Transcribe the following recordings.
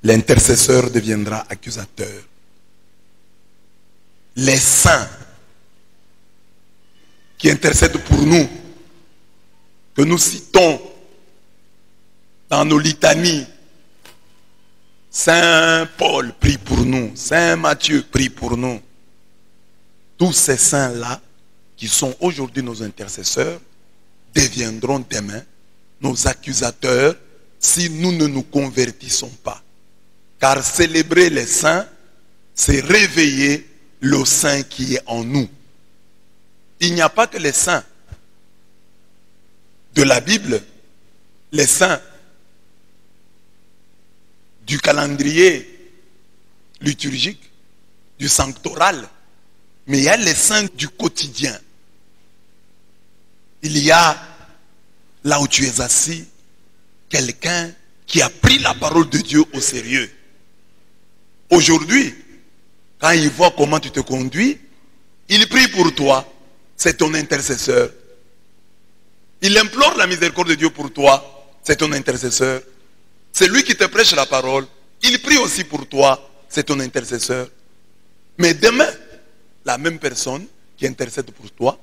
l'intercesseur deviendra accusateur. Les saints qui intercèdent pour nous, que nous citons dans nos litanies, Saint Paul prie pour nous, Saint Matthieu prie pour nous. Tous ces saints-là, qui sont aujourd'hui nos intercesseurs, deviendront demain nos accusateurs si nous ne nous convertissons pas. Car célébrer les saints, c'est réveiller le saint qui est en nous. Il n'y a pas que les saints de la Bible, les saints du calendrier liturgique, du sanctoral, mais il y a les saints du quotidien. Il y a, là où tu es assis, quelqu'un qui a pris la parole de Dieu au sérieux. Aujourd'hui, quand il voit comment tu te conduis, il prie pour toi, c'est ton intercesseur. Il implore la miséricorde de Dieu pour toi, c'est ton intercesseur. C'est lui qui te prêche la parole, il prie aussi pour toi, c'est ton intercesseur. Mais demain, la même personne qui intercède pour toi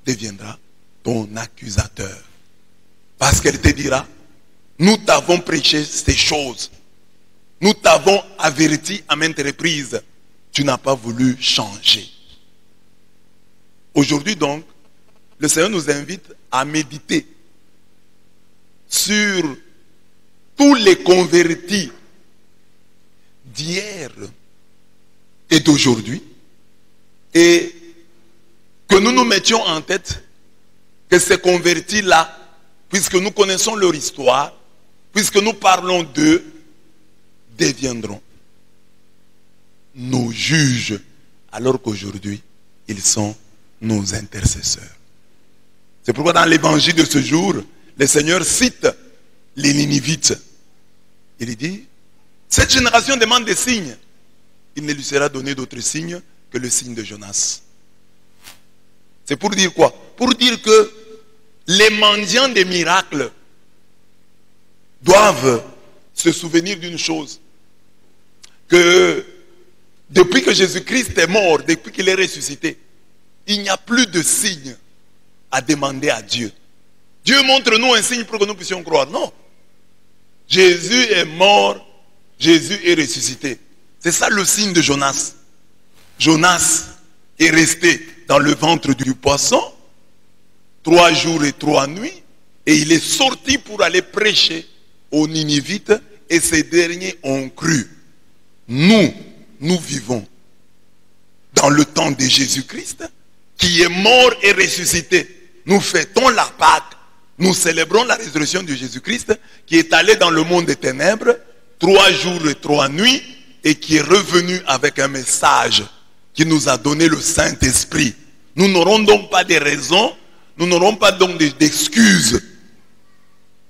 deviendra ton accusateur. Parce qu'elle te dira, nous t'avons prêché ces choses. Nous t'avons averti à maintes reprises. Tu n'as pas voulu changer. Aujourd'hui donc, le Seigneur nous invite à méditer sur tous les convertis d'hier et d'aujourd'hui. Et que nous nous mettions en tête que ces convertis-là, puisque nous connaissons leur histoire, puisque nous parlons d'eux, deviendront nos juges, alors qu'aujourd'hui, ils sont nos intercesseurs. C'est pourquoi dans l'évangile de ce jour, le Seigneur cite les Ninivites. Il dit, cette génération demande des signes. Il ne lui sera donné d'autres signes que le signe de Jonas. C'est pour dire quoi? Pour dire que les mendiants des miracles doivent se souvenir d'une chose. Que depuis que Jésus-Christ est mort, depuis qu'il est ressuscité, il n'y a plus de signe à demander à Dieu. Dieu montre-nous un signe pour que nous puissions croire. Non. Jésus est mort, Jésus est ressuscité. C'est ça le signe de Jonas. Jonas est resté dans le ventre du poisson 3 jours et 3 nuits et il est sorti pour aller prêcher aux Ninivites et ces derniers ont cru. Nous vivons dans le temps de Jésus-Christ qui est mort et ressuscité. Nous fêtons la Pâque. Nous célébrons la résurrection de Jésus-Christ qui est allé dans le monde des ténèbres 3 jours et 3 nuits et qui est revenu avec un message qui nous a donné le Saint-Esprit. Nous n'aurons donc pas de raisons, nous n'aurons pas donc d'excuses.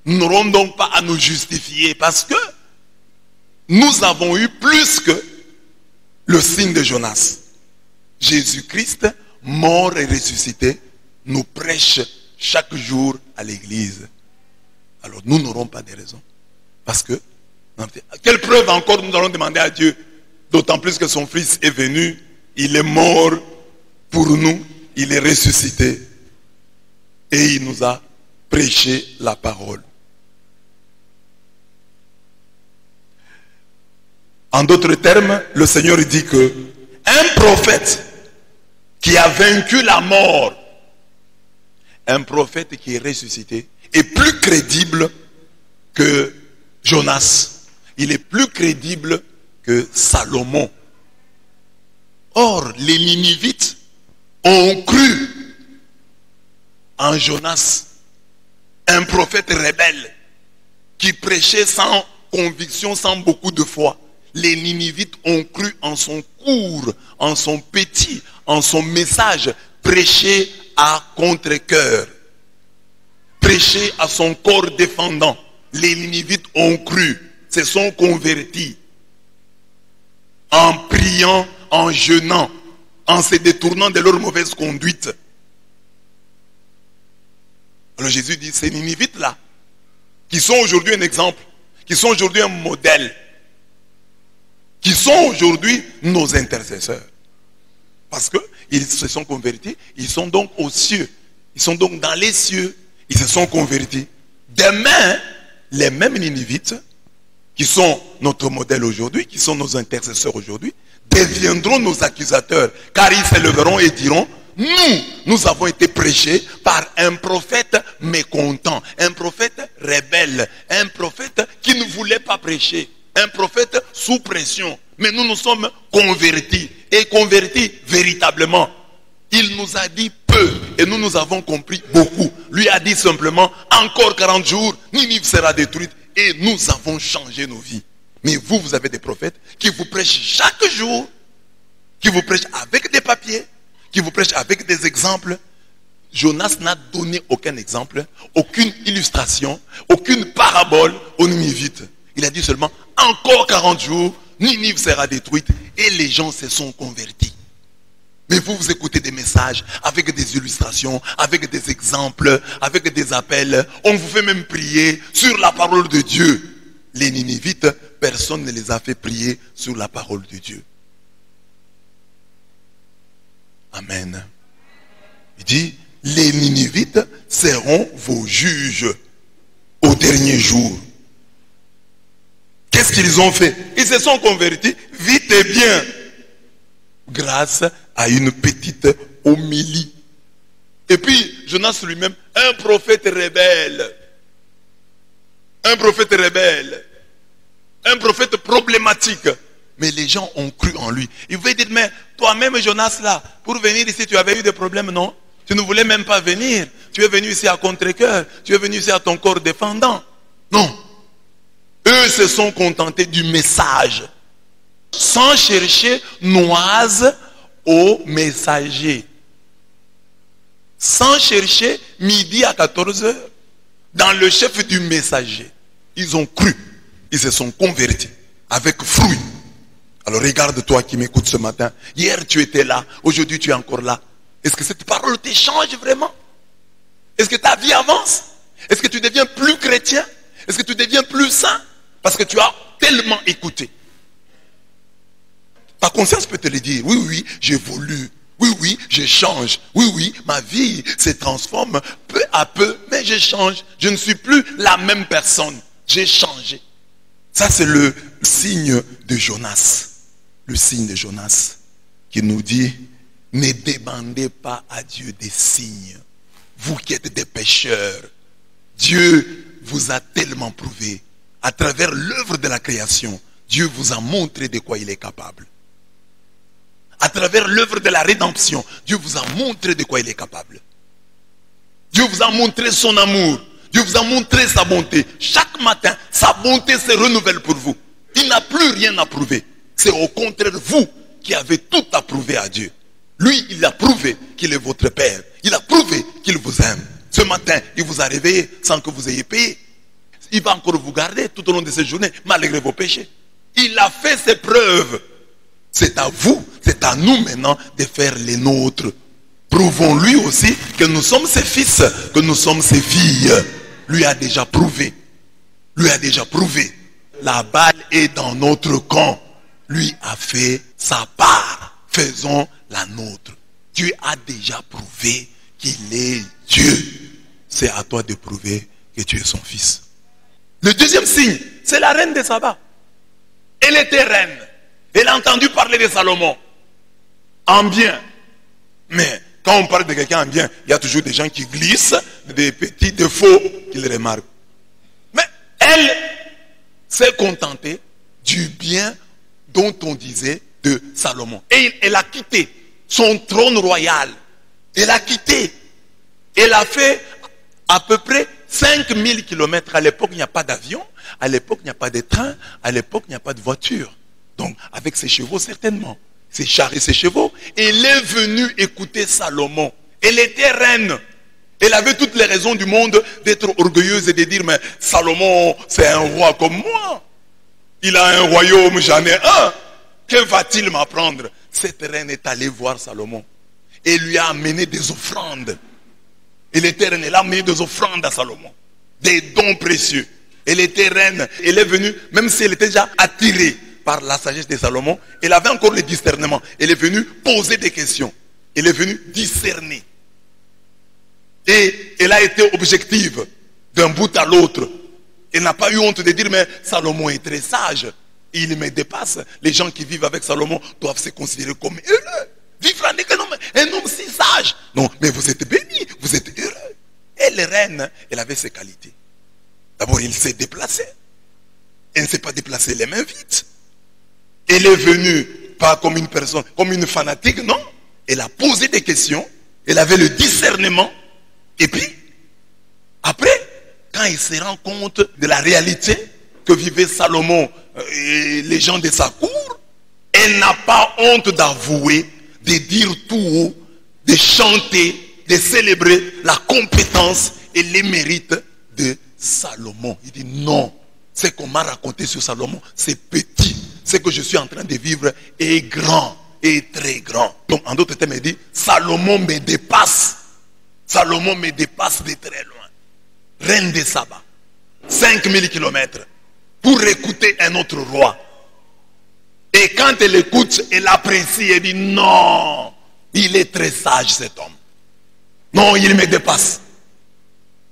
Nous n'aurons donc pas à nous justifier parce que nous avons eu plus que le signe de Jonas. Jésus-Christ, mort et ressuscité, nous prêche chaque jour à l'église. Alors nous n'aurons pas de raisons. Parce que, quelle preuve encore nous allons demander à Dieu? D'autant plus que son Fils est venu, il est mort pour nous, il est ressuscité. Et il nous a prêché la parole. En d'autres termes, le Seigneur dit que un prophète qui a vaincu la mort, un prophète qui est ressuscité, est plus crédible que Jonas. Il est plus crédible que Salomon. Or, les Ninivites ont cru en Jonas, un prophète rebelle qui prêchait sans conviction, sans beaucoup de foi. Les Ninivites ont cru en son cours, en son petit, en son message, prêché à contre-cœur, prêché à son corps défendant. Les Ninivites ont cru, se sont convertis, en priant, en jeûnant, en se détournant de leur mauvaise conduite. Alors Jésus dit, ces Ninivites-là, qui sont aujourd'hui un exemple, qui sont aujourd'hui un modèle, qui sont aujourd'hui nos intercesseurs. Parce qu'ils se sont convertis, ils sont donc aux cieux. Ils sont donc dans les cieux, ils se sont convertis. Demain, les mêmes Ninivites, qui sont notre modèle aujourd'hui, qui sont nos intercesseurs aujourd'hui, deviendront nos accusateurs. Car ils s'élèveront et diront, nous avons été prêchés par un prophète mécontent, un prophète rebelle, un prophète qui ne voulait pas prêcher, un prophète sous pression. Mais nous nous sommes convertis, et convertis véritablement. Il nous a dit peu, et nous avons compris beaucoup. Lui a dit simplement, encore 40 jours, Ninive sera détruite, et nous avons changé nos vies. Mais vous avez des prophètes qui vous prêchent chaque jour, qui vous prêchent avec des papiers, qui vous prêchent avec des exemples. Jonas n'a donné aucun exemple, aucune illustration, aucune parabole aux Ninivites. Il a dit seulement, encore 40 jours, Ninive sera détruite, et les gens se sont convertis. Mais vous écoutez des messages avec des illustrations, avec des exemples, avec des appels. On vous fait même prier sur la parole de Dieu. Les Ninivites, personne ne les a fait prier sur la parole de Dieu. Amen. Il dit, les Ninivites seront vos juges au dernier jour. Qu'est-ce qu'ils ont fait? Ils se sont convertis vite et bien, grâce à une petite homélie. Et puis, Jonas lui-même, un prophète rebelle. Un prophète rebelle. Un prophète problématique. Mais les gens ont cru en lui. Il veut dire, mais toi-même, Jonas, là, pour venir ici, tu avais eu des problèmes, non? Tu ne voulais même pas venir. Tu es venu ici à contre-cœur. Tu es venu ici à ton corps défendant. Non. Eux se sont contentés du message. Sans chercher noise au messager. Sans chercher midi à 14h dans le chef du messager. Ils ont cru. Ils se sont convertis avec fruit. Alors regarde-toi qui m'écoute ce matin. Hier tu étais là. Aujourd'hui tu es encore là. Est-ce que cette parole t'échange vraiment? Est-ce que ta vie avance? Est-ce que tu deviens plus chrétien? Est-ce que tu deviens plus saint? Parce que tu as tellement écouté. Ta conscience peut te le dire. Oui, oui, j'évolue. Oui, oui, je change. Oui, oui, ma vie se transforme peu à peu, mais je change. Je ne suis plus la même personne. J'ai changé. Ça, c'est le signe de Jonas. Le signe de Jonas qui nous dit, ne demandez pas à Dieu des signes. Vous qui êtes des pécheurs, Dieu vous a tellement prouvé. À travers l'œuvre de la création, Dieu vous a montré de quoi il est capable. À travers l'œuvre de la rédemption, Dieu vous a montré de quoi il est capable. Dieu vous a montré son amour. Dieu vous a montré sa bonté. Chaque matin, sa bonté se renouvelle pour vous. Il n'a plus rien à prouver. C'est au contraire vous qui avez tout à prouver à Dieu. Lui, il a prouvé qu'il est votre Père. Il a prouvé qu'il vous aime. Ce matin, il vous a réveillé sans que vous ayez payé. Il va encore vous garder tout au long de cette journée, malgré vos péchés. Il a fait ses preuves. C'est à vous, c'est à nous maintenant de faire les nôtres. Prouvons-lui aussi que nous sommes ses fils, que nous sommes ses filles. Lui a déjà prouvé. Lui a déjà prouvé. La balle est dans notre camp. Lui a fait sa part. Faisons la nôtre. Dieu a déjà prouvé qu'il est Dieu. C'est à toi de prouver que tu es son fils. Le deuxième signe, c'est la reine de Saba. Elle était reine. Elle a entendu parler de Salomon. En bien. Mais quand on parle de quelqu'un en bien, il y a toujours des gens qui glissent des petits défauts qu'ils remarquent. Mais elle s'est contentée du bien dont on disait de Salomon. Et elle a quitté son trône royal. Elle a quitté. Elle a fait à peu près 5000 kilomètres. À l'époque, il n'y a pas d'avion. À l'époque, il n'y a pas de train. À l'époque, il n'y a pas de voiture. Donc, avec ses chevaux, certainement. Ses chars et ses chevaux. Elle est venue écouter Salomon. Elle était reine. Elle avait toutes les raisons du monde d'être orgueilleuse et de dire, mais Salomon, c'est un roi comme moi. Il a un royaume, j'en ai un. Que va-t-il m'apprendre? Cette reine est allée voir Salomon. Et lui a amené des offrandes. Elle était reine, elle a amené des offrandes à Salomon. Des dons précieux. Elle était reine. Elle est venue, même si elle était déjà attirée par la sagesse de Salomon. Elle avait encore le discernement. Elle est venue poser des questions. Elle est venue discerner. Et elle a été objective d'un bout à l'autre. Elle n'a pas eu honte de dire, mais Salomon est très sage. Il me dépasse. Les gens qui vivent avec Salomon doivent se considérer comme heureux. Vivre avec un homme si sage. Non, mais vous êtes bénis, vous êtes heureux. Elle, reine, elle avait ses qualités. D'abord, il s'est déplacé. Elle ne s'est pas déplacée les mains vides. Elle est venue, pas comme une personne, comme une fanatique, non. Elle a posé des questions. Elle avait le discernement. Et puis, après, quand il se rend compte de la réalité que vivait Salomon et les gens de sa cour, elle n'a pas honte d'avouer, de dire tout haut, de chanter, de célébrer la compétence et les mérites de Salomon. Il dit non, ce qu'on m'a raconté sur Salomon, c'est petit. Ce que je suis en train de vivre est grand, est très grand. Donc en d'autres termes, il dit, Salomon me dépasse. Salomon me dépasse de très loin. Reine de Saba, 5000 kilomètres, pour écouter un autre roi. Et quand elle écoute, elle apprécie, elle dit non, il est très sage cet homme. Non, il me dépasse.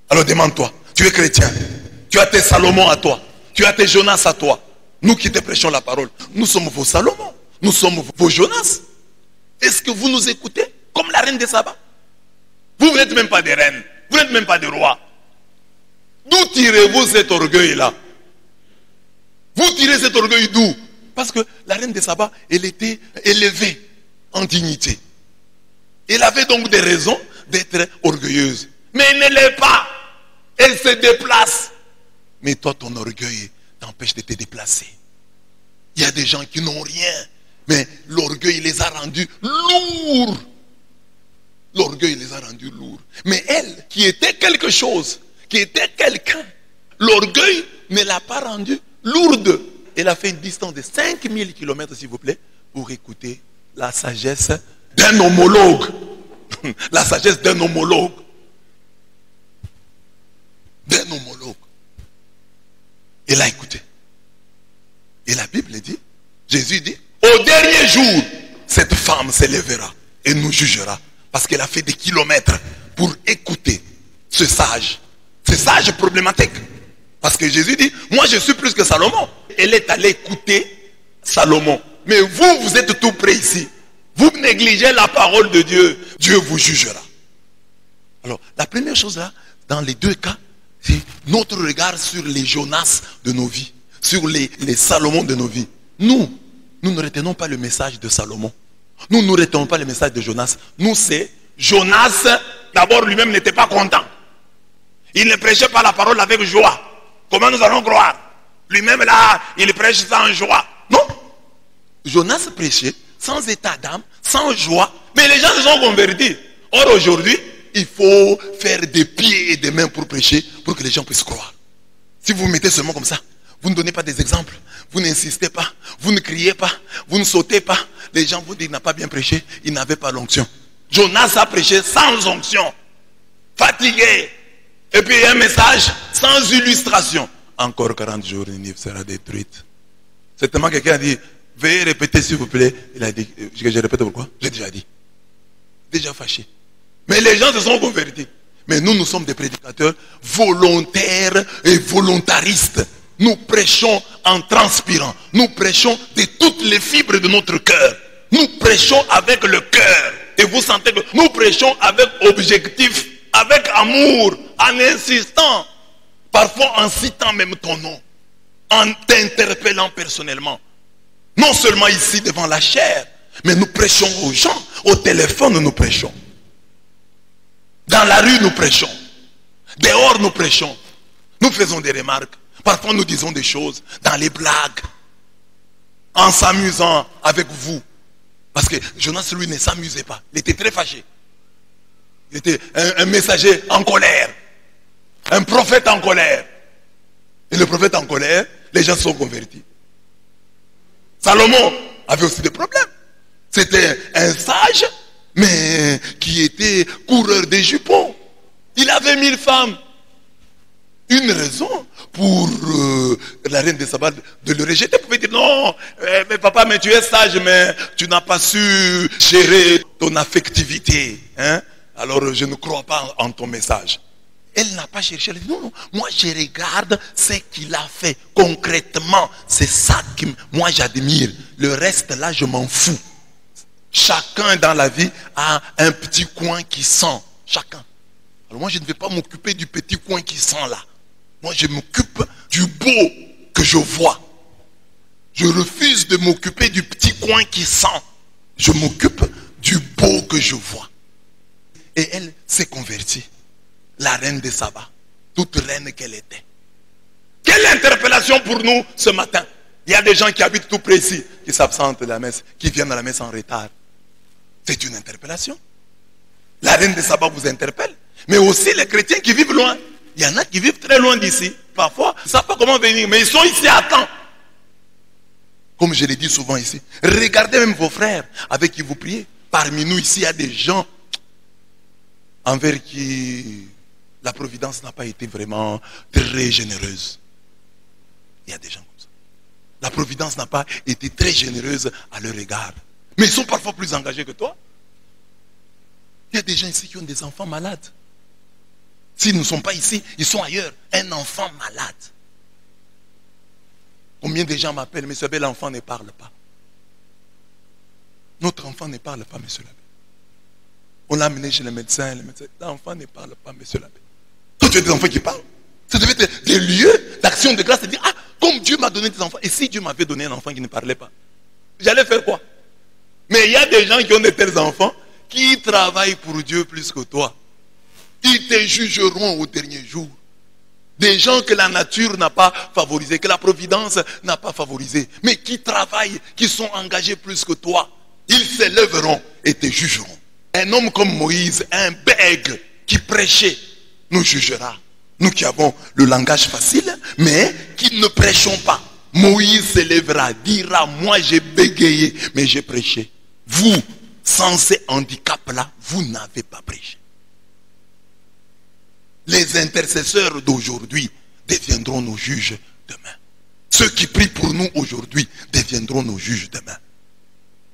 Alors demande-toi, tu es chrétien, tu as tes Salomon à toi, tu as tes Jonas à toi. Nous qui te prêchons la parole, nous sommes vos Salomon, nous sommes vos Jonas. Est-ce que vous nous écoutez comme la reine de Saba? Vous n'êtes même pas des reines, vous n'êtes même pas des rois. D'où tirez-vous cet orgueil-là? Vous tirez cet orgueil d'où? Parce que la reine de Saba, elle était élevée en dignité. Elle avait donc des raisons d'être orgueilleuse. Mais elle ne l'est pas. Elle se déplace. Mais toi, ton orgueil t'empêche de te déplacer. Il y a des gens qui n'ont rien. Mais l'orgueil les a rendus lourds. L'orgueil les a rendus lourds. Mais elle, qui était quelque chose, qui était quelqu'un, l'orgueil ne l'a pas rendue lourde. Elle a fait une distance de 5000 kilomètres, s'il vous plaît, pour écouter la sagesse d'un homologue. La sagesse d'un homologue. D'un homologue. Elle a écouté. Et la Bible dit, Jésus dit, au dernier jour, cette femme s'élèvera et nous jugera. Parce qu'elle a fait des kilomètres pour écouter ce sage problématique. Parce que Jésus dit, moi je suis plus que Salomon. Elle est allée écouter Salomon. Mais vous, vous êtes tout près ici. Vous négligez la parole de Dieu. Dieu vous jugera. Alors, la première chose là, dans les deux cas, c'est notre regard sur les Jonas de nos vies. Sur les Salomon de nos vies. Nous ne retenons pas le message de Salomon. Nous ne retenons pas le message de Jonas. Nous, c'est Jonas, d'abord lui-même n'était pas content. Il ne prêchait pas la parole avec joie. Comment nous allons croire? Lui-même là, il prêche sans joie. Non. Jonas prêchait sans état d'âme, sans joie. Mais les gens se sont convertis. Or aujourd'hui, il faut faire des pieds et des mains pour prêcher, pour que les gens puissent croire. Si vous vous mettez seulement comme ça, vous ne donnez pas des exemples, vous n'insistez pas, vous ne criez pas, vous ne sautez pas, les gens vous disent qu'il n'a pas bien prêché, il n'avait pas l'onction. Jonas a prêché sans onction, fatigué. Et puis un message sans illustration. Encore 40 jours, Ninive sera détruite. C'est tellement quelqu'un a dit, veuillez répéter s'il vous plaît. Il a dit, je répète pourquoi? J'ai déjà dit. Déjà fâché. Mais les gens se sont convertis. Mais nous sommes des prédicateurs volontaires et volontaristes. Nous prêchons en transpirant. Nous prêchons de toutes les fibres de notre cœur. Nous prêchons avec le cœur. Et vous sentez que nous prêchons avec objectif, avec amour, en insistant, parfois en citant même ton nom, en t'interpellant personnellement. Non seulement ici devant la chair, mais nous prêchons aux gens, au téléphone nous prêchons. Dans la rue nous prêchons. Dehors nous prêchons. Nous faisons des remarques. Parfois nous disons des choses dans les blagues, en s'amusant avec vous. Parce que Jonas, lui, ne s'amusait pas. Il était très fâché. Il était un messager en colère. Un prophète en colère. Et le prophète en colère, les gens se sont convertis. Salomon avait aussi des problèmes. C'était un sage, mais qui était coureur des jupons. Il avait 1000 femmes. Une raison pour la reine des sabbats de le rejeter. Vous pouvez dire non, mais papa, mais tu es sage, mais tu n'as pas su gérer ton affectivité. Hein? Alors je ne crois pas en ton message. Elle n'a pas cherché. Elle dit non, non, moi je regarde ce qu'il a fait concrètement. C'est ça que moi j'admire. Le reste là, je m'en fous. Chacun dans la vie a un petit coin qui sent. Chacun. Alors moi je ne vais pas m'occuper du petit coin qui sent là. Moi je m'occupe du beau que je vois. Je refuse de m'occuper du petit coin qui sent. Je m'occupe du beau que je vois. Et elle s'est convertie. La reine des sabbats. Toute reine qu'elle était. Quelle interpellation pour nous ce matin. Il y a des gens qui habitent tout près ici, qui s'absentent de la messe, qui viennent à la messe en retard. C'est une interpellation. La reine des sabbats vous interpelle. Mais aussi les chrétiens qui vivent loin. Il y en a qui vivent très loin d'ici. Parfois, ils ne savent pas comment venir, mais ils sont ici à temps. Comme je l'ai dit souvent ici, regardez même vos frères avec qui vous priez. Parmi nous ici, il y a des gens envers qui la providence n'a pas été vraiment très généreuse. Il y a des gens comme ça. La providence n'a pas été très généreuse à leur égard. Mais ils sont parfois plus engagés que toi. Il y a des gens ici qui ont des enfants malades. S'ils ne sont pas ici, ils sont ailleurs. Un enfant malade. Combien de gens m'appellent, mais ce bel enfant ne parle pas. Notre enfant ne parle pas, monsieur l'abbé. On l'a amené chez le médecin l'enfant ne parle pas, monsieur l'abbé. Quand tu as des enfants qui parlent, ça devait être des lieux d'action de grâce, de dire, ah, comme Dieu m'a donné des enfants, et si Dieu m'avait donné un enfant qui ne parlait pas, j'allais faire quoi? Mais il y a des gens qui ont de tels enfants, qui travaillent pour Dieu plus que toi. Ils te jugeront au dernier jour. Des gens que la nature n'a pas favorisés, que la providence n'a pas favorisés, mais qui travaillent, qui sont engagés plus que toi. Ils s'élèveront et te jugeront. Un homme comme Moïse, un bègue qui prêchait, nous jugera. Nous qui avons le langage facile, mais qui ne prêchons pas. Moïse s'élèvera, dira, moi j'ai bégayé, mais j'ai prêché. Vous, sans ces handicaps-là, vous n'avez pas prêché. Les intercesseurs d'aujourd'hui deviendront nos juges demain. Ceux qui prient pour nous aujourd'hui deviendront nos juges demain.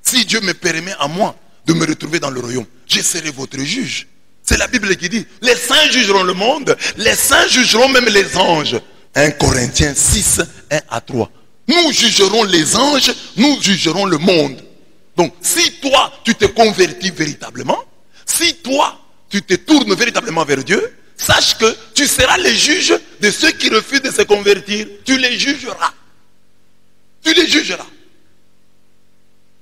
Si Dieu me permet à moi de me retrouver dans le royaume, je serai votre juge. C'est la Bible qui dit, les saints jugeront le monde, les saints jugeront même les anges. 1 Corinthiens 6, 1 à 3. Nous jugerons les anges, nous jugerons le monde. Donc, si toi, tu te convertis véritablement, si toi, tu te tournes véritablement vers Dieu, sache que tu seras le juge de ceux qui refusent de se convertir. Tu les jugeras. Tu les jugeras.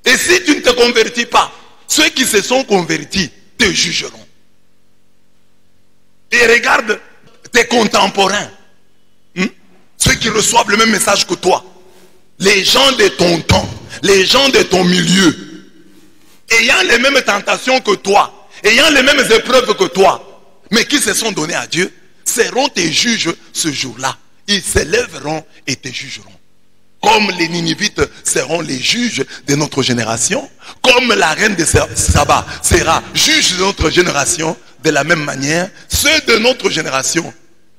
Et si tu ne te convertis pas, ceux qui se sont convertis te jugeront. Et regarde tes contemporains, ceux qui reçoivent le même message que toi, les gens de ton temps, les gens de ton milieu, ayant les mêmes tentations que toi, ayant les mêmes épreuves que toi, mais qui se sont donnés à Dieu, seront tes juges ce jour-là. Ils s'élèveront et te jugeront. Comme les Ninivites seront les juges de notre génération, comme la reine de Saba sera juge de notre génération, de la même manière, ceux de notre génération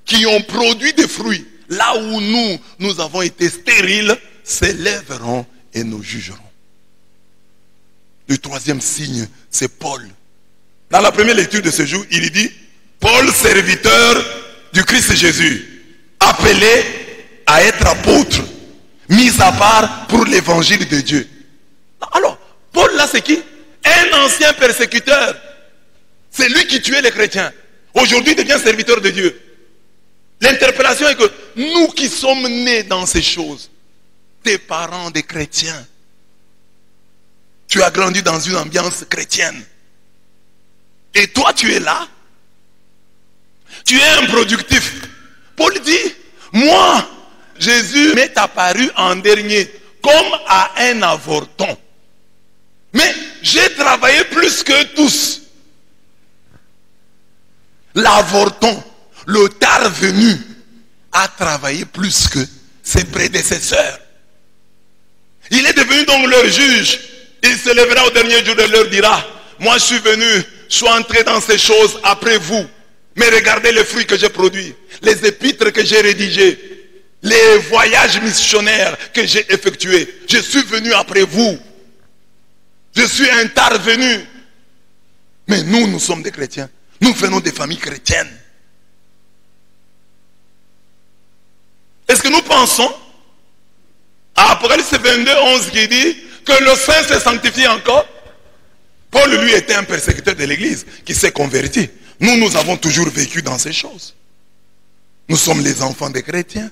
qui ont produit des fruits, là où nous avons été stériles, s'élèveront et nous jugeront. Le troisième signe, c'est Paul. Dans la première lecture de ce jour, il dit, Paul, serviteur du Christ Jésus, appelé à être apôtre, mis à part pour l'évangile de Dieu. Alors, Paul là c'est qui? Un ancien persécuteur. C'est lui qui tuait les chrétiens. Aujourd'hui il devient serviteur de Dieu. L'interpellation est que nous qui sommes nés dans ces choses, tes parents des chrétiens, tu as grandi dans une ambiance chrétienne. Et toi tu es là. Tu es improductif. Paul dit, moi, Jésus m'est apparu en dernier comme à un avorton. Mais j'ai travaillé plus que tous. L'avorton, le tard venu, a travaillé plus que ses prédécesseurs. Il est devenu donc leur juge. Il se lèvera au dernier jour et leur dira, moi je suis venu, je suis entré dans ces choses après vous. Mais regardez les fruits que j'ai produits, les épîtres que j'ai rédigés. les voyages missionnaires que j'ai effectués, je suis venu après vous. Je suis intervenu. Mais nous sommes des chrétiens. Nous venons des familles chrétiennes. Est-ce que nous pensons à Apocalypse 22, 11 qui dit que le saint se sanctifie encore? Paul, lui, était un persécuteur de l'église qui s'est converti. Nous avons toujours vécu dans ces choses. Nous sommes les enfants des chrétiens.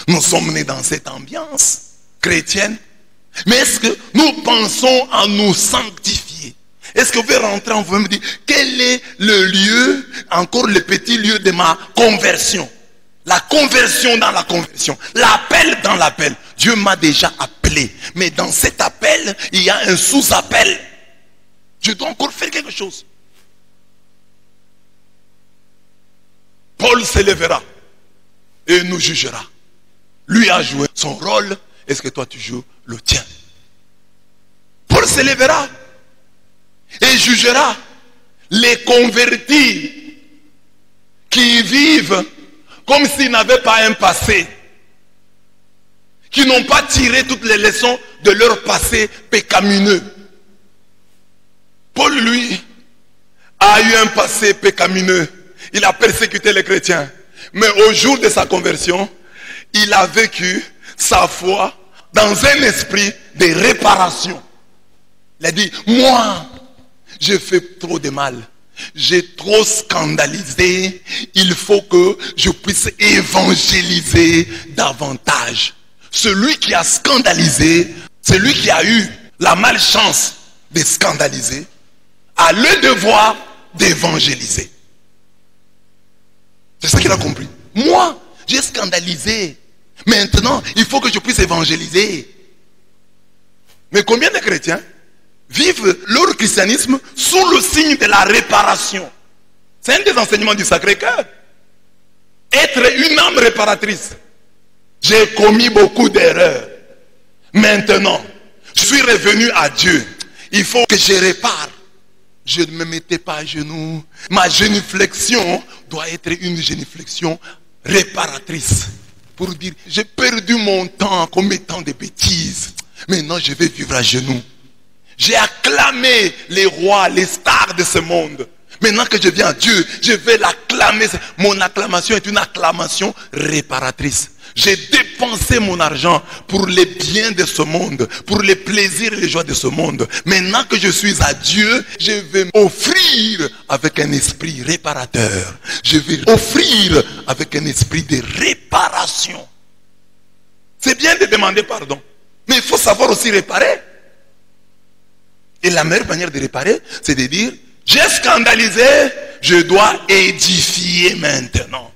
Nous sommes nés dans cette ambiance chrétienne. Mais est-ce que nous pensons à nous sanctifier? Est-ce que vous pouvez rentrer en vous et me dire quel est le lieu, encore le petit lieu de ma conversion? La conversion dans la conversion. L'appel dans l'appel. Dieu m'a déjà appelé. Mais dans cet appel, il y a un sous-appel. Je dois encore faire quelque chose. Paul s'élèvera et nous jugera. Lui a joué son rôle. Est-ce que toi tu joues le tien? Paul s'élèvera et jugera les convertis qui vivent comme s'ils n'avaient pas un passé, qui n'ont pas tiré toutes les leçons de leur passé pécamineux. Paul, lui, a eu un passé pécamineux. Il a persécuté les chrétiens. Mais au jour de sa conversion, il a vécu sa foi dans un esprit de réparation. Il a dit, moi, j'ai fait trop de mal. J'ai trop scandalisé. Il faut que je puisse évangéliser davantage. Celui qui a scandalisé, celui qui a eu la malchance de scandaliser, a le devoir d'évangéliser. C'est ça qu'il a compris. Moi, j'ai scandalisé. Maintenant, il faut que je puisse évangéliser. Mais combien de chrétiens vivent leur christianisme sous le signe de la réparation? C'est un des enseignements du Sacré-Cœur. Être une âme réparatrice. J'ai commis beaucoup d'erreurs. Maintenant, je suis revenu à Dieu. Il faut que je répare. Je ne me mettais pas à genoux. Ma génuflexion doit être une génuflexion réparatrice. Pour dire, j'ai perdu mon temps en commettant des bêtises. Maintenant, je vais vivre à genoux. J'ai acclamé les rois, les stars de ce monde. Maintenant que je viens à Dieu, je vais l'acclamer. Mon acclamation est une acclamation réparatrice. J'ai dépensé mon argent pour les biens de ce monde, pour les plaisirs et les joies de ce monde. Maintenant que je suis à Dieu, je vais offrir avec un esprit réparateur. Je vais offrir avec un esprit de réparation. C'est bien de demander pardon, mais il faut savoir aussi réparer. Et la meilleure manière de réparer, c'est de dire, j'ai scandalisé, je dois édifier maintenant.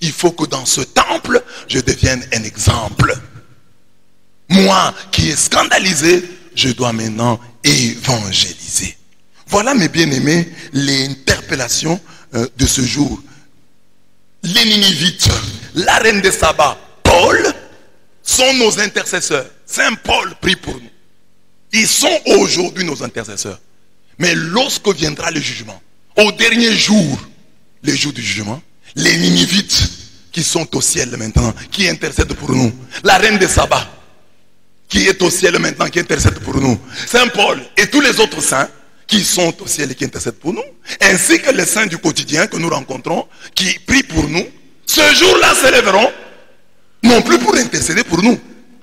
Il faut que dans ce temple, je devienne un exemple. Moi qui ai scandalisé, je dois maintenant évangéliser. Voilà, mes bien-aimés, l'interpellation de ce jour. Les Ninivites, la reine de Saba, Paul, sont nos intercesseurs. Saint Paul prie pour nous. Ils sont aujourd'hui nos intercesseurs. Mais lorsque viendra le jugement, au dernier jour, le jour du jugement, les Ninivites qui sont au ciel maintenant, qui intercèdent pour nous. La reine de Saba, qui est au ciel maintenant, qui intercède pour nous. Saint Paul et tous les autres saints qui sont au ciel et qui intercèdent pour nous. Ainsi que les saints du quotidien que nous rencontrons, qui prient pour nous. Ce jour-là s'élèveront, non plus pour intercéder pour nous.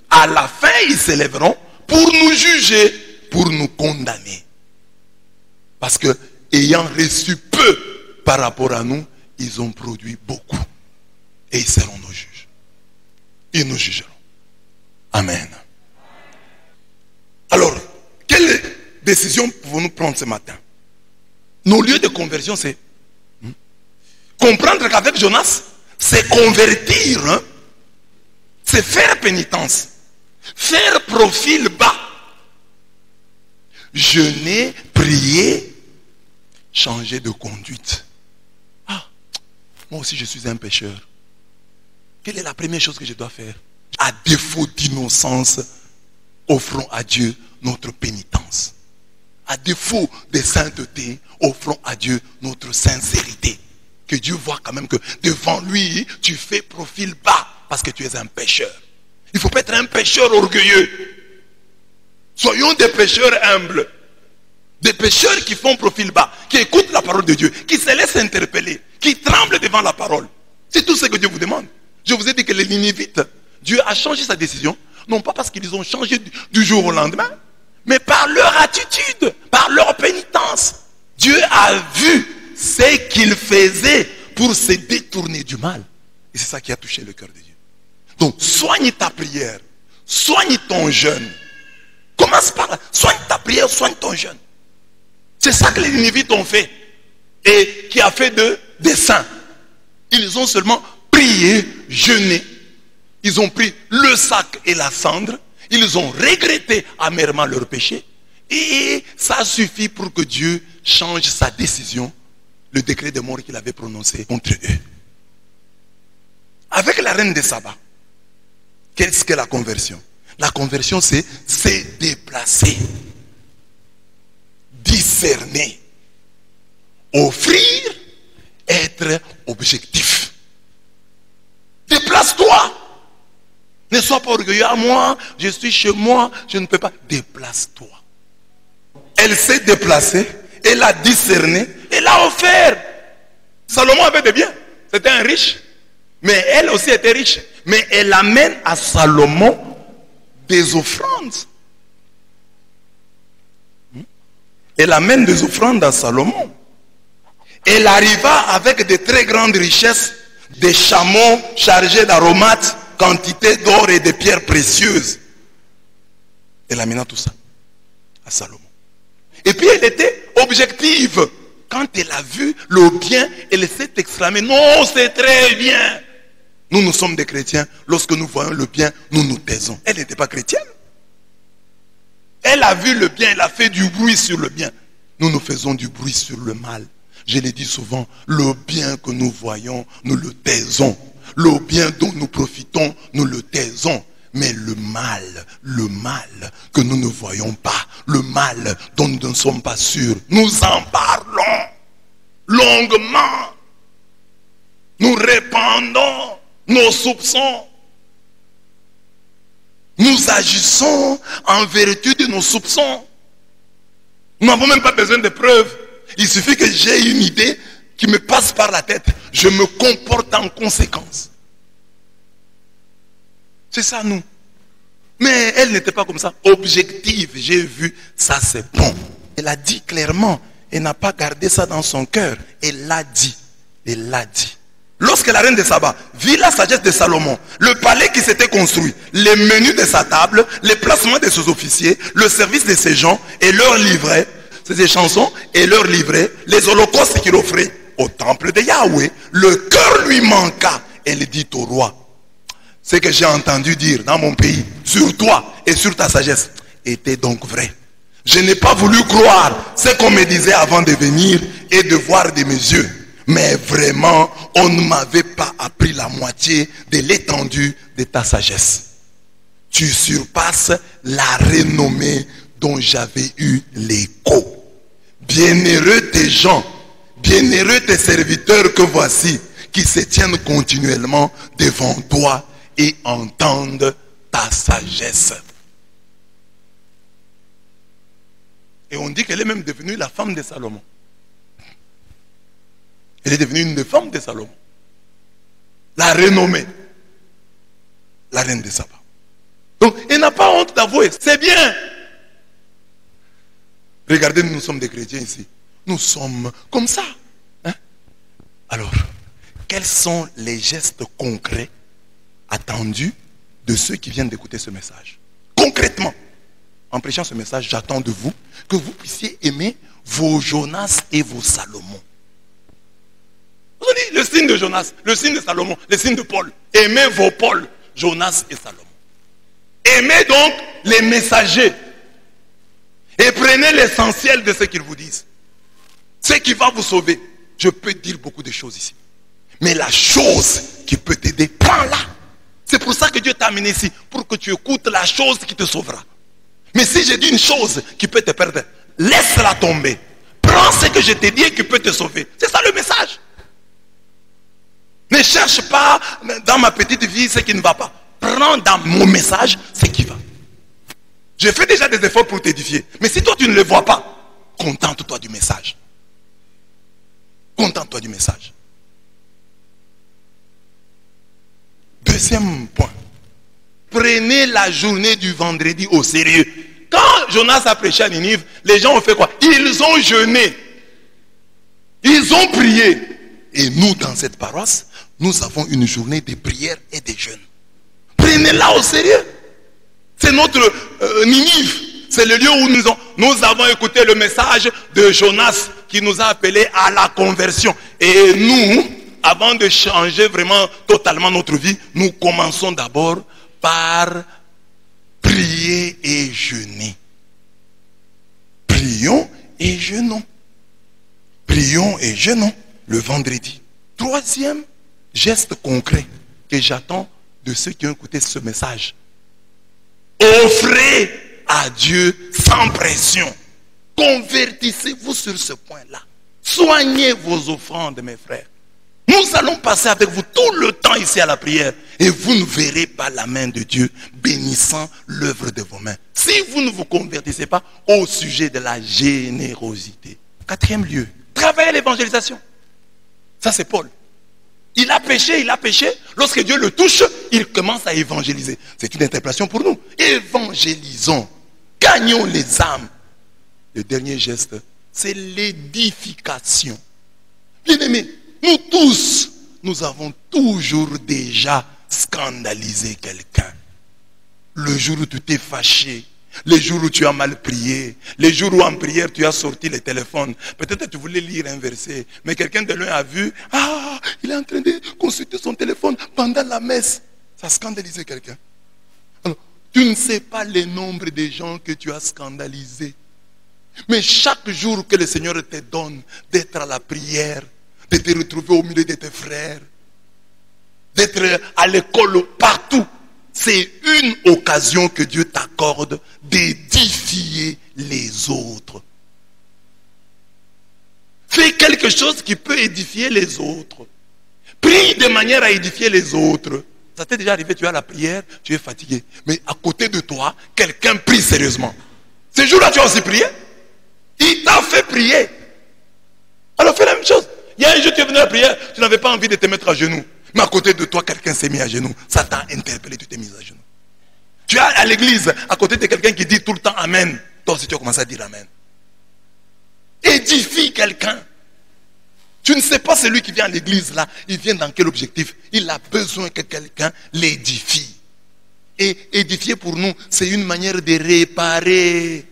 À la fin, ils s'élèveront pour nous juger, pour nous condamner. Parce que, ayant reçu peu par rapport à nous, ils ont produit beaucoup. Et ils seront nos juges. Ils nous jugeront. Amen. Alors, quelle décision pouvons-nous prendre ce matin? Nos lieux de conversion, c'est comprendre qu'avec Jonas, c'est convertir, c'est faire pénitence, faire profil bas, jeûner, prier, changer de conduite. Ah, moi aussi je suis un pécheur. Quelle est la première chose que je dois faire? À défaut d'innocence, offrons à Dieu notre pénitence. À défaut de sainteté, offrons à Dieu notre sincérité. Que Dieu voit quand même que devant lui, tu fais profil bas. parce que tu es un pécheur. Il ne faut pas être un pécheur orgueilleux. Soyons des pécheurs humbles. Des pécheurs qui font profil bas, qui écoutent la parole de Dieu, qui se laissent interpeller, qui tremblent devant la parole. C'est tout ce que Dieu vous demande. Je vous ai dit que les Ninivites, Dieu a changé sa décision, non pas parce qu'ils ont changé du jour au lendemain, mais par leur attitude, par leur pénitence. Dieu a vu ce qu'ils faisaient pour se détourner du mal. Et c'est ça qui a touché le cœur de Dieu. Donc, soigne ta prière, soigne ton jeûne. Commence par là, soigne ta prière, soigne ton jeûne. C'est ça que les Ninivites ont fait et qui a fait des saints. Ils ont seulement prié, jeûné. Ils ont pris le sac et la cendre. Ils ont regretté amèrement leur péché. Et ça suffit pour que Dieu change sa décision, le décret de mort qu'il avait prononcé contre eux. Avec la reine de Saba, qu'est-ce que la conversion? La conversion, c'est se déplacer. Discerner, offrir, être objectif. Déplace-toi. Ne sois pas orgueilleux. À moi, je suis chez moi, je ne peux pas. Déplace-toi. Elle s'est déplacée, elle a discerné, elle a offert. Salomon avait des biens, c'était un riche, mais elle aussi était riche. Mais elle amène à Salomon des offrandes. Elle amène des offrandes à Salomon. Elle arriva avec de très grandes richesses, des chameaux chargés d'aromates, quantité d'or et de pierres précieuses. Elle amena tout ça à Salomon. Et puis elle était objective. Quand elle a vu le bien, elle s'est exclamée, non, c'est très bien. Nous sommes des chrétiens. Lorsque nous voyons le bien, nous nous taisons. Elle n'était pas chrétienne. Elle a vu le bien, elle a fait du bruit sur le bien. Nous faisons du bruit sur le mal. Je l'ai dit souvent, le bien que nous voyons, nous le taisons. Le bien dont nous profitons, nous le taisons. Mais le mal que nous ne voyons pas, le mal dont nous ne sommes pas sûrs, nous en parlons longuement. Nous répandons nos soupçons. Nous agissons en vertu de nos soupçons. Nous n'avons même pas besoin de preuves. Il suffit que j'ai une idée qui me passe par la tête. Je me comporte en conséquence. C'est ça, nous. Mais elle n'était pas comme ça. Objective, j'ai vu, ça c'est bon. Elle a dit clairement. Elle n'a pas gardé ça dans son cœur. Elle l'a dit. Elle l'a dit. Lorsque la reine de Saba vit la sagesse de Salomon, le palais qui s'était construit, les menus de sa table, les placements de ses officiers, le service de ses gens et leurs livrets, ses chansons et leurs livrets, les holocaustes qu'il offrait au temple de Yahweh, le cœur lui manqua. Elle dit au roi, ce que j'ai entendu dire dans mon pays, sur toi et sur ta sagesse, était donc vrai. Je n'ai pas voulu croire ce qu'on me disait avant de venir et de voir de mes yeux. Mais vraiment, on ne m'avait pas appris la moitié de l'étendue de ta sagesse. Tu surpasses la renommée dont j'avais eu l'écho. Bienheureux tes gens, bienheureux tes serviteurs que voici, qui se tiennent continuellement devant toi et entendent ta sagesse. Et on dit qu'elle est même devenue la femme de Salomon. Elle est devenue une des femmes de Salomon. La renommée. La reine de Saba. Donc, elle n'a pas honte d'avouer. C'est bien. Regardez, nous sommes des chrétiens ici. Nous sommes comme ça. Hein? Alors, quels sont les gestes concrets attendus de ceux qui viennent d'écouter ce message? Concrètement, en prêchant ce message, j'attends de vous que vous puissiez aimer vos Jonas et vos Salomon. Vous avez dit le signe de Jonas, le signe de Salomon, le signe de Paul. Aimez vos Paul, Jonas et Salomon. Aimez donc les messagers. Et prenez l'essentiel de ce qu'ils vous disent. Ce qui va vous sauver. Je peux dire beaucoup de choses ici. Mais la chose qui peut t'aider, prends-la. C'est pour ça que Dieu t'a amené ici. Pour que tu écoutes la chose qui te sauvera. Mais si j'ai dit une chose qui peut te perdre, laisse-la tomber. Prends ce que je t'ai dit et qui peut te sauver. C'est ça le message. Ne cherche pas dans ma petite vie ce qui ne va pas. Prends dans mon message ce qui va. Je fais déjà des efforts pour t'édifier. Mais si toi tu ne le vois pas, contente-toi du message. Contente-toi du message. Deuxième point. Prenez la journée du vendredi au sérieux. Quand Jonas a prêché à Ninive, les gens ont fait quoi? Ils ont jeûné. Ils ont prié. Et nous, dans cette paroisse, nous avons une journée de prière et de jeûne. Prenez-la au sérieux. C'est notre Ninive. C'est le lieu où nous avons écouté le message de Jonas qui nous a appelés à la conversion. Et nous, avant de changer vraiment totalement notre vie, nous commençons d'abord par prier et jeûner. Prions et jeûnons. Prions et jeûnons le vendredi. Troisième geste concret que j'attends de ceux qui ont écouté ce message. Offrez à Dieu sans pression. Convertissez-vous sur ce point-là. Soignez vos offrandes, mes frères. Nous allons passer avec vous tout le temps ici à la prière. Et vous ne verrez pas la main de Dieu bénissant l'œuvre de vos mains. Si vous ne vous convertissez pas au sujet de la générosité. Quatrième lieu, travaillez l'évangélisation. Ça c'est Paul. Il a péché. Lorsque Dieu le touche, il commence à évangéliser. C'est une interpellation pour nous. Évangélisons. Gagnons les âmes. Le dernier geste, c'est l'édification. Bien-aimés, nous tous, nous avons toujours déjà scandalisé quelqu'un. Le jour où tu t'es fâché, les jours où tu as mal prié, les jours où en prière tu as sorti le téléphone. Peut-être que tu voulais lire un verset, mais quelqu'un de loin a vu, il est en train de consulter son téléphone pendant la messe. Ça a scandalisé quelqu'un. Alors, tu ne sais pas le nombre de gens que tu as scandalisés. Mais chaque jour que le Seigneur te donne d'être à la prière, de te retrouver au milieu de tes frères, d'être à l'école, partout, c'est une occasion que Dieu t'accorde d'édifier les autres. Fais quelque chose qui peut édifier les autres. Prie de manière à édifier les autres. Ça t'est déjà arrivé, tu as la prière, tu es fatigué. Mais à côté de toi, quelqu'un prie sérieusement. Ce jour-là, tu as aussi prié. Il t'a fait prier. Alors fais la même chose. Il y a un jour, tu es venu à la prière, tu n'avais pas envie de te mettre à genoux. Mais à côté de toi, quelqu'un s'est mis à genoux. Ça t'a interpellé, tu t'es mis à genoux. Tu es à l'église, à côté de quelqu'un qui dit tout le temps Amen. Toi aussi, tu as commencé à dire Amen. Édifie quelqu'un. Tu ne sais pas celui qui vient à l'église là, il vient dans quel objectif? Il a besoin que quelqu'un l'édifie. Et édifier pour nous, c'est une manière de réparer.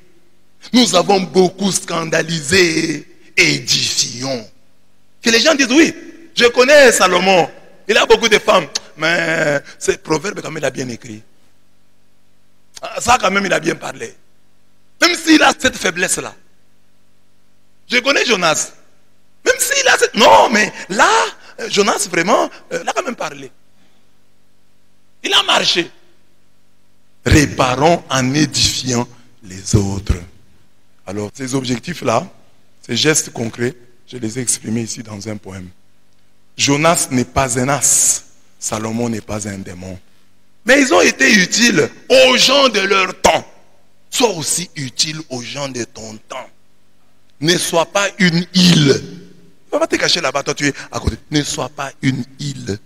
Nous avons beaucoup scandalisé. Édifions. Que les gens disent oui, je connais Salomon. Il a beaucoup de femmes. Mais ce proverbe quand même il a bien écrit. Ça quand même il a bien parlé. Même s'il a cette faiblesse là. Je connais Jonas. Même s'il a cette... Non mais là, Jonas vraiment, il a quand même parlé. Il a marché. Réparons en édifiant les autres. Alors ces objectifs-là, ces gestes concrets, je les ai exprimés ici dans un poème. Jonas n'est pas un as, Salomon n'est pas un démon. Mais ils ont été utiles aux gens de leur temps. Sois aussi utile aux gens de ton temps. Ne sois pas une île. Tu ne vas pas te cacher là-bas, toi tu es à côté. Ne sois pas une île.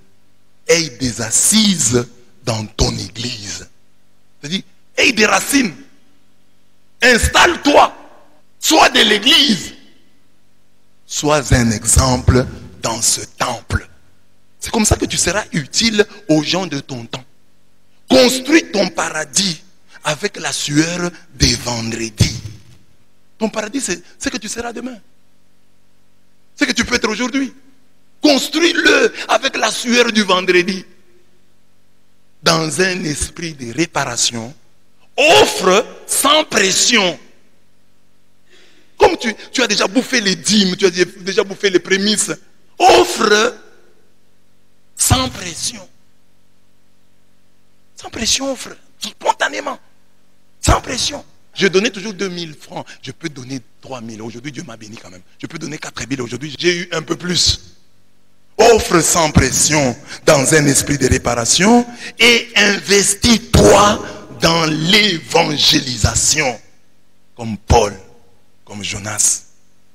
Aie des assises dans ton église. C'est-à-dire, aie des racines. Installe-toi. Sois de l'église. Sois un exemple dans ce temple. C'est comme ça que tu seras utile aux gens de ton temps. Construis ton paradis avec la sueur des vendredis. Ton paradis, c'est ce que tu seras demain. Ce que tu peux être aujourd'hui. Construis-le avec la sueur du vendredi. Dans un esprit de réparation. Offre sans pression. Comme tu as déjà bouffé les dîmes, tu as déjà bouffé les prémices, offre sans pression. Sans pression, offre. Spontanément. Sans pression. Je donnais toujours 2000 francs. Je peux donner 3000. Aujourd'hui, Dieu m'a béni quand même. Je peux donner 4000. Aujourd'hui, j'ai eu un peu plus. offre sans pression dans un esprit de réparation et investis-toi dans l'évangélisation. Comme Paul, comme Jonas,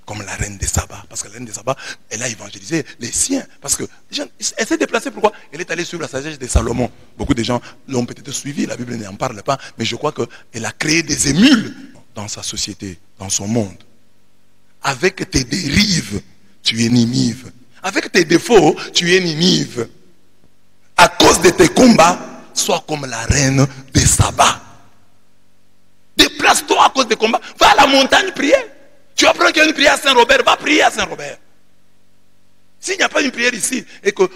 comme la reine de Saba. Parce que la reine de Saba, elle a évangélisé les siens. Parce que elle s'est déplacée, pourquoi? Elle est allée suivre la sagesse de Salomon. Beaucoup de gens l'ont peut-être suivi, la Bible n'en parle pas, mais je crois qu'elle a créé des émules dans sa société, dans son monde. Avec tes dérives, tu es Ninive. Avec tes défauts, tu es Ninive. À cause de tes combats, sois comme la reine de Saba. Déplace-toi à cause des combats. Va à la montagne prier. Tu apprends qu'il y a une prière à Saint-Robert, va prier à Saint-Robert. S'il n'y a pas une prière ici et qu'il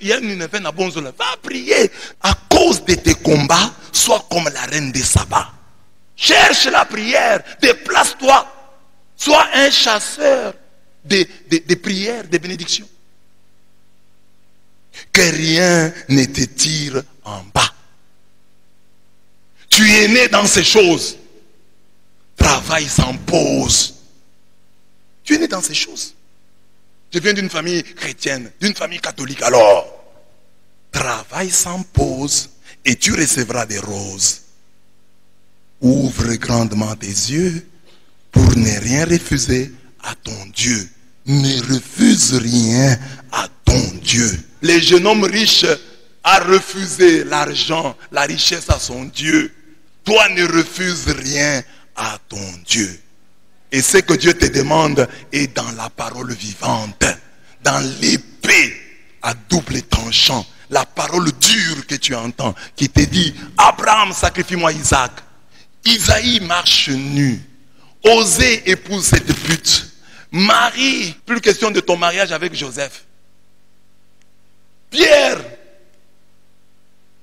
y a une veine à Bonzola, va prier. À cause de tes combats, sois comme la reine de Saba. Cherche la prière, déplace-toi. Sois un chasseur des prières, des bénédictions. Que rien ne te tire en bas. Tu es né dans ces choses. Travaille sans pause. Tu es né dans ces choses. Je viens d'une famille chrétienne, d'une famille catholique. Alors, travaille sans pause et tu recevras des roses. Ouvre grandement tes yeux pour ne rien refuser à ton Dieu. Ne refuse rien à ton Dieu. Le jeune homme riche a refusé l'argent, la richesse à son Dieu. Toi ne refuses rien à ton Dieu. Et ce que Dieu te demande est dans la parole vivante, dans l'épée à double tranchant, la parole dure que tu entends, qui te dit, Abraham, sacrifie-moi Isaac. Isaïe marche nu. Osez épouse cette pute. Marie, plus question de ton mariage avec Joseph. Pierre,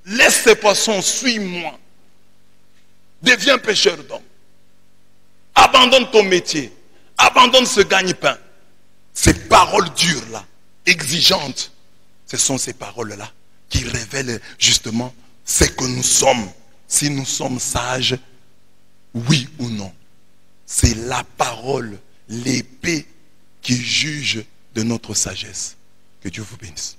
laisse ces poissons, suis-moi. Deviens pêcheur d'hommes. Abandonne ton métier. Abandonne ce gagne-pain. Ces paroles dures-là, exigeantes, ce sont ces paroles-là qui révèlent justement ce que nous sommes. Si nous sommes sages, oui ou non. C'est la parole, l'épée qui juge de notre sagesse. Que Dieu vous bénisse.